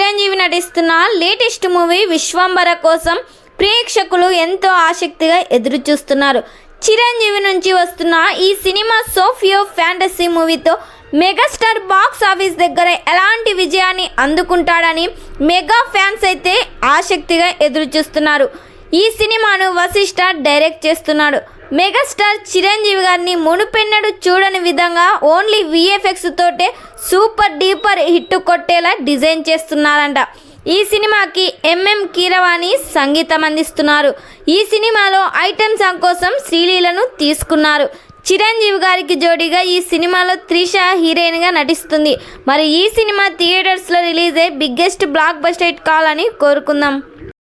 చిరంజీవి నటిస్తున్న latest movie Vishwambhara కోసం ప్రేక్షకులు ఎంతో ఆసక్తిగా ఎదురు చూస్తున్నారు. చిరంజీవి నుంచి వస్తున్న ఈ సినిమా సోఫియో ఫ్యాంటసీ మూవీతో మెగాస్టార్ బాక్స్ ఆఫీస్ దగ్గర ఎలాంటి విజయాన్ని అందుకుంటాడని మెగా ఫ్యాన్స్ అయితే ఆసక్తిగా ఎదురు చూస్తున్నారు. ఈ సినిమాను వశిష్ఠ డైరెక్ట్ చేస్తున్నాడు. మెగాస్టార్ చిరంజీవి గారిని మునుపెన్నడు చూడని విధంగా ఓన్లీ విఎఫ్ఎక్స్ తోటే సూపర్ డీపర్ హిట్ కొట్టేలా డిజైన్ చేస్తున్నారంట. ఈ సినిమాకి ఎంఎం కీరవాణి సంగీతం అందిస్తున్నారు. ఈ సినిమాలో ఐటెం సాంగ్ కోసం శ్రీలీలను తీసుకున్నారు. చిరంజీవి గారికి జోడీగా ఈ సినిమాలో త్రిష హీరోయిన్గా నటిస్తుంది. మరి ఈ సినిమా థియేటర్స్లో రిలీజ్ అయ్యి బిగ్గెస్ట్ బ్లాక్ బస్టర్ హిట్ కావాలని కోరుకుందాం.